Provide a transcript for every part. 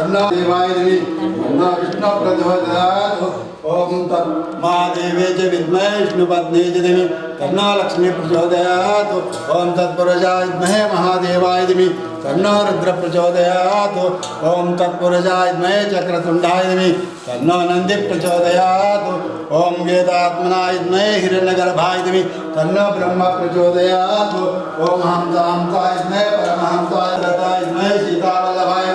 तन्नो देवाय धीमहि तन्नो विष्णु प्रचोदयात्। ओम तन्महादेवे च विद्महे विष्णुपत्नी च धीमहि तन्नो लक्ष्मी प्रचोदयात्। ओम तत्पुरुषाय विद्महे महादेवाय धीमहि तन्नो रुद्र प्रचोदयात्। ओम तत्पुरुषाय विद्महे चक्रतुण्डाय धीमहि तन्नो नंदी प्रचोदयात्। ओम वेदात्मनाय विद्महे हिरण्यगर्भाय धीमहि तन्नो ब्रह्म प्रचोदयात्। ओम हंसाय विद्महे परमहंसाय विद्महे सीतावल्लभाय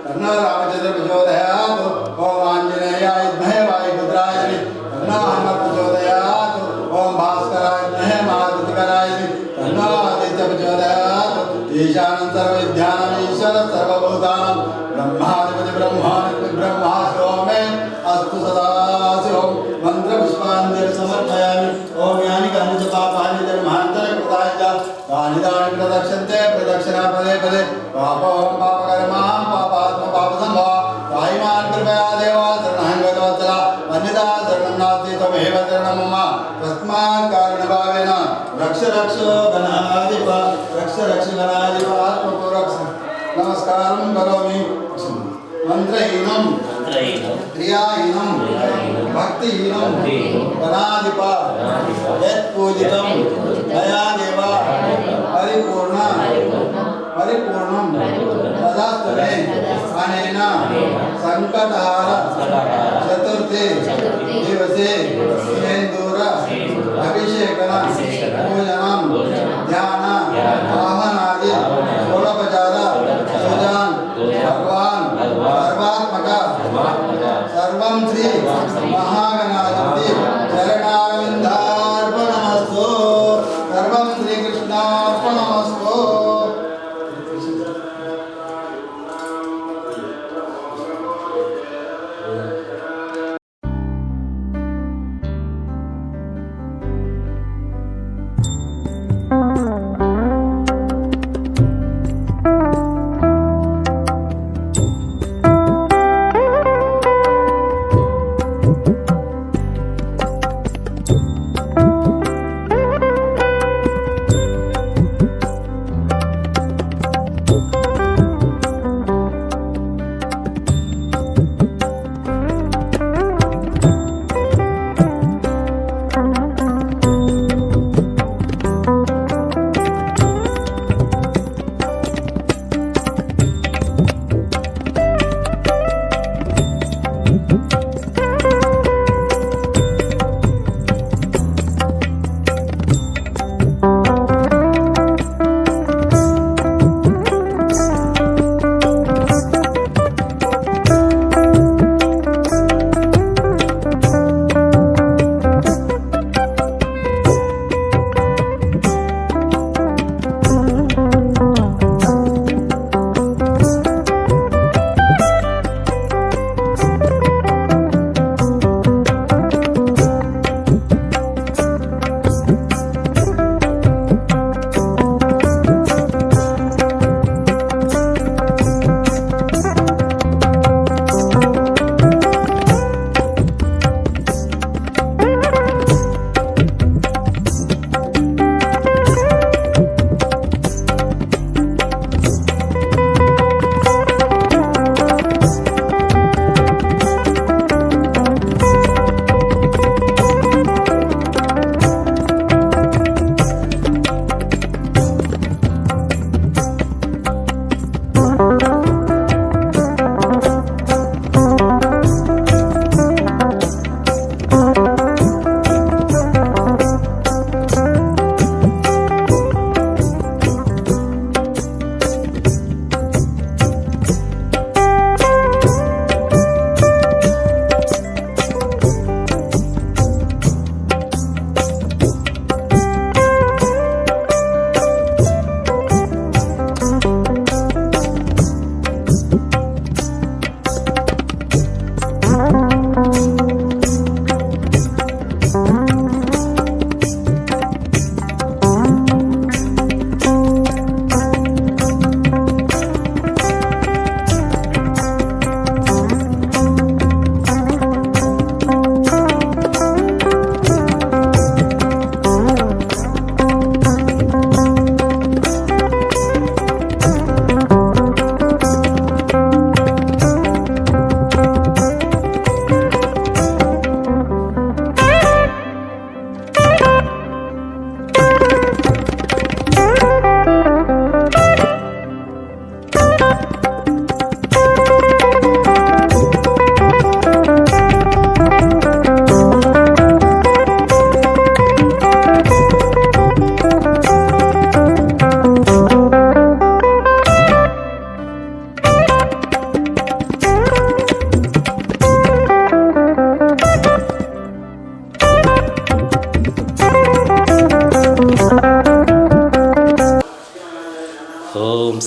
तन्नो रामचंद्र प्रचोदयात्। ओम आंजनेयाय विद्महे वायुपुत्राय धीमहि तन्नो हनुमत् प्रचोदयात्। ओम भास्कराय विद्महे महाद्युतिकराय धीमहि तन्नो आदित्य प्रचोदयात्। ईशानं सर्वविद्यानां ईश्वर सर्वभूतानां ब्रह्माधिपति ब्रह्मा सोमे अस्तु सदाशिवं मंत्रपुष्पाञ्जलि समर्पयामि। ओम यानि कानि च पापानि जन्मान्तरे कृतानि च तानि तानि प्रदक्षन्ते प्रदक्षिणा पदे पदे पापं पापकर्मां पापात्म पापसम्भवा तायिमान् कृपया देवा शरणं गतवत्सला अन्यथा शरणं नास्ति त्वमेव शरणं मम तस्मात् कारणभावेन रक्ष रक्ष गणाधिप रक्ष रक्ष गणाधिप आत्मपुरक्ष। नमस्कारं करोमि मंत्रहीनं क्रियाहीनं भक्तिहीनं गणाधिप यत्पूजितं मया देव परिपूर्णं तदास्तु मे अनेन संकटहार चतुर्थी दिवसे सिंदूर अभिषेकन पूजनं ध्यान आह्वानादि षोडोपचार पूजन भगवान सर्वात्मक सर्वं श्री महागणाधिपति चरणारविन्दार्पणमस्तु। सर्वं श्री कृष्णार्पणमस्तु।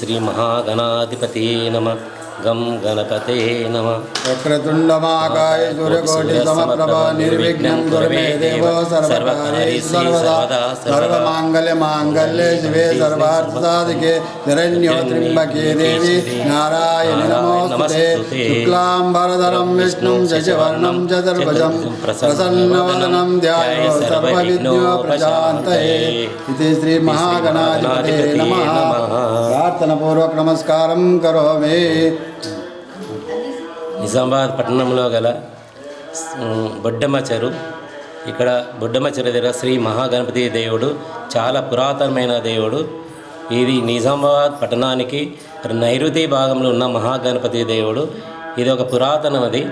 శ్రీ మహాగణాధిపతి నమ. గం గణపతే నమ. వక్రతుండమాకాయ సూర్యకోటి సమప్రభ నిర్విఘ్నం కురు మే దేవ సర్వకార్యేషు సర్వదా సర్వమాంగళ్య మాంగళ్యే శివే సర్వార్థసాధికే శరణ్యో త్ర్యంబకే దేవి నారాయణి నమోస్తుతే. శుక్లాంబరధరం విష్ణుం శశివర్ణం చతుర్భుజం ప్రసన్నవదనం ధ్యాయేత్ సర్వవిఘ్నోపశాంతయే. ఇది శ్రీ మహాగణాధిపతే నమః. ప్రార్థనపూర్వక నమస్కారం కరోమి. నిజామాబాద్ పట్టణంలో గల బొడ్డమచెరు, ఇక్కడ బొడ్డమచెరు దగ్గర శ్రీ మహాగణపతి దేవుడు చాలా పురాతనమైన దేవుడు. ఇది నిజామాబాద్ పట్టణానికి నైరుతి భాగంలో ఉన్న మహాగణపతి దేవుడు. ఇది ఒక పురాతనది,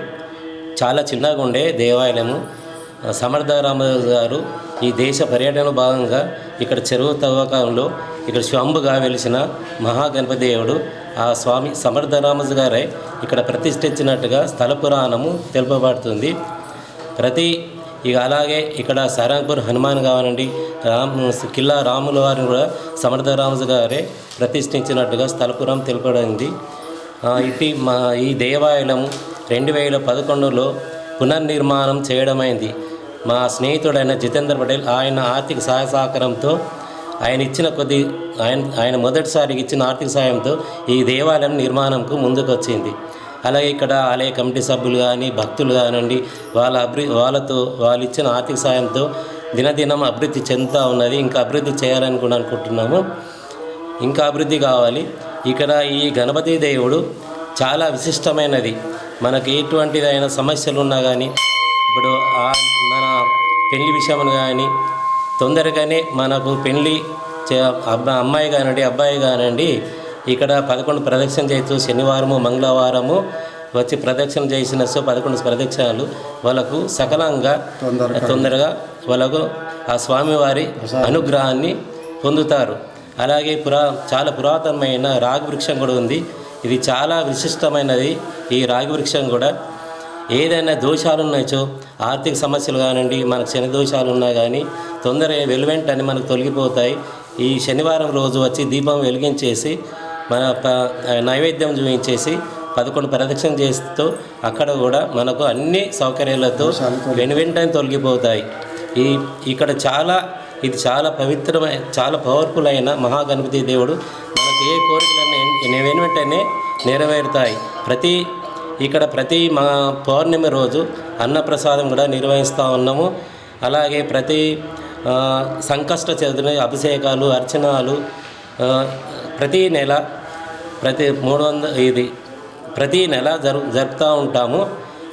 చాలా చిన్నగా ఉండే దేవాలయము. సమర్థరామరాజు గారు ఈ దేశ పర్యటన భాగంగా ఇక్కడ చెరువు తవ్వకంలో ఇక్కడ స్వంబుగా వెలిసిన మహాగణపతి దేవుడు ఆ స్వామి సమర్థరామరాజు గారే ఇక్కడ ప్రతిష్ఠించినట్టుగా స్థల పురాణము తెలుపబడుతుంది. ఇక అలాగే ఇక్కడ సారంగపూర్ హనుమాన్ కావాలండి, కిల్లా రాముల వారిని కూడా సమర్థరామరాజు గారే ప్రతిష్ఠించినట్టుగా స్థలపురం తెలుపబడింది. ఈ దేవాలయం 2011లో పునర్నిర్మాణం చేయడమైంది. మా స్నేహితుడైన జితేంద్ర పటేల్ ఆయన ఆర్థిక సహాయ సహకారంతో ఆయన మొదటిసారికి ఇచ్చిన ఆర్థిక సాయంతో ఈ దేవాలయం నిర్మాణంకు ముందుకు వచ్చింది. అలాగే ఇక్కడ ఆలయ కమిటీ సభ్యులు కానీ భక్తులు కానివ్వండి వాళ్ళు ఇచ్చిన ఆర్థిక సాయంతో దినదినం అభివృద్ధి చెందుతూ ఉన్నది. ఇంకా అభివృద్ధి చేయాలని కూడా అనుకుంటున్నాము. ఇంకా అభివృద్ధి కావాలి. ఇక్కడ ఈ గణపతి దేవుడు చాలా విశిష్టమైనది. మనకి ఎటువంటిదైనా సమస్యలు ఉన్నా కానీ, ఇప్పుడు మన పెళ్లి విషయంలో కానీ తొందరగానే మనకు పెళ్లి అమ్మాయి కానివ్వండి అబ్బాయి కానివ్వండి ఇక్కడ 11 ప్రదక్షిణ చేయొచ్చు. శనివారము మంగళవారము వచ్చి ప్రదక్షిణ చేసిన 11 ప్రదక్షిణాలు వాళ్ళకు సకలంగా తొందరగా వాళ్ళకు ఆ స్వామివారి అనుగ్రహాన్ని పొందుతారు. అలాగే చాలా పురాతనమైన రాగి వృక్షం కూడా ఉంది. ఇది చాలా విశిష్టమైనది. ఈ రాగి వృక్షం కూడా ఏదైనా దోషాలు ఉన్నాయో, ఆర్థిక సమస్యలు కానివ్వండి, మనకు శని దోషాలు ఉన్నా కానీ తొందరగా వెలువెంటని మనకు తొలగిపోతాయి. ఈ శనివారం రోజు వచ్చి దీపం వెలిగించేసి మన నైవేద్యం చూపించేసి 11 ప్రదక్షిణ చేస్తూ అక్కడ కూడా మనకు అన్ని సౌకర్యాలతో వెనువెంటనే తొలగిపోతాయి. ఇక్కడ ఇది చాలా పవిత్రమైన చాలా పవర్ఫుల్ అయిన మహాగణపతి దేవుడు. మనకు ఏ కోరికలన్నీ వెనువెంటనే నెరవేరుతాయి. ప్రతి మా పౌర్ణమి రోజు అన్నప్రసాదం కూడా నిర్వహిస్తూ ఉన్నాము. అలాగే ప్రతి సంకష్ట చతుర్థి అభిషేకాలు అర్చనాలు ప్రతి నెల జరుపుతూ ఉంటాము.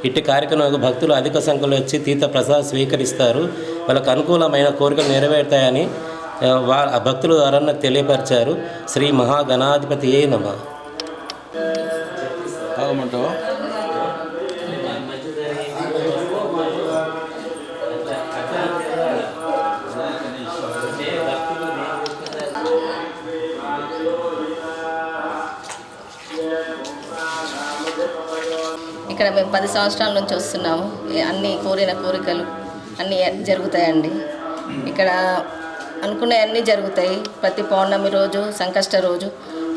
ఇట్టి కార్యక్రమాలకు భక్తులు అధిక సంఖ్యలో వచ్చి తీర్థ ప్రసాదం స్వీకరిస్తారు. వాళ్ళకు అనుకూలమైన కోరికలు నెరవేరుతాయని ఆ భక్తుల ద్వారా నాకు తెలియపరిచారు. శ్రీ మహాగణాధిపతియే నమః. ఇక్కడ మేము 10 సంవత్సరాల నుంచి వస్తున్నాము. అన్ని కోరిన కోరికలు అన్నీ జరుగుతాయండి. ఇక్కడ అనుకునేవన్నీ జరుగుతాయి. ప్రతి పౌర్ణమి రోజు, సంకష్ట రోజు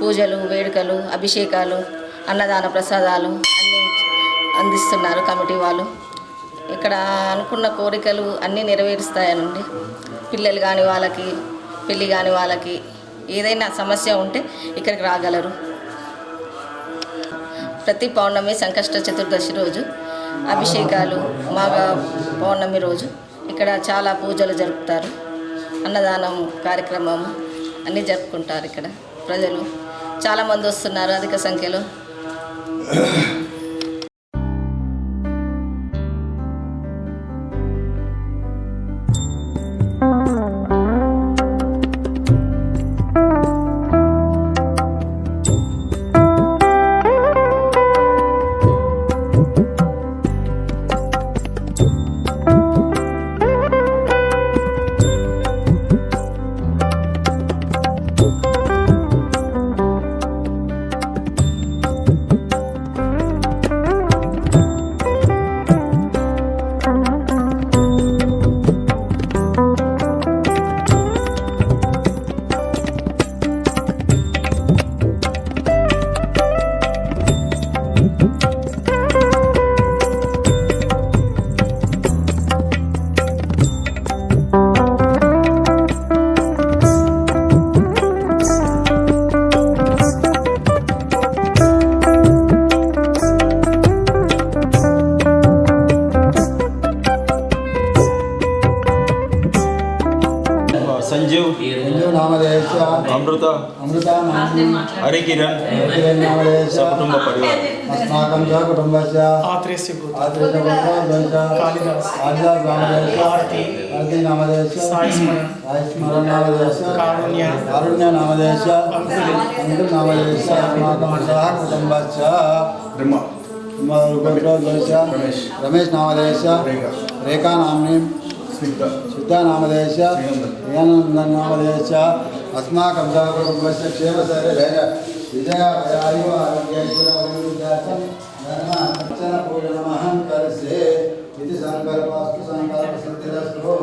పూజలు, వేడుకలు, అభిషేకాలు, అన్నదాన ప్రసాదాలు అన్నీ అందిస్తున్నారు కమిటీ వాళ్ళు. ఇక్కడ అనుకున్న కోరికలు అన్నీ నెరవేరుస్తాయనండి. పిల్లలు కాని వాళ్ళకి, పెళ్ళి కాని వాళ్ళకి ఏదైనా సమస్య ఉంటే ఇక్కడికి రాగలరు. ప్రతి పౌర్ణమి సంకష్ట చతుర్దశి రోజు అభిషేకాలు, మాఘ పౌర్ణమి రోజు ఇక్కడ చాలా పూజలు జరుపుతారు. అన్నదానం కార్యక్రమం అన్నీ జరుపుకుంటారు. ఇక్కడ ప్రజలు చాలామంది వస్తున్నారు అధిక సంఖ్యలో. संजीव नामधेयस्य अमृता हरिकिरण नामधेयस्य सकुटुंब परिवार अस्माकं च कुटुम्बस्य आत्रेयस्य नामधेयस्य आरती नामधेयस्य साईस्मरण नामधेयस्य कारुण्य नामधेयस्य अंकुर नामधेयस्य अस्माकं सह कुटुम्बस्य रमेश नामधेयस्य रेखा नाम्नी सिद्धा नामधेयस्य प्रियानंदन नामधेयस्य अस्माकं च कुटुम्बस्य क्षेमशैर्य विजय आयु आरोग्यैश्वर्यं पूजनमहं करसे इति संकल्पस्तु संकल्प सिद्धिरस्तु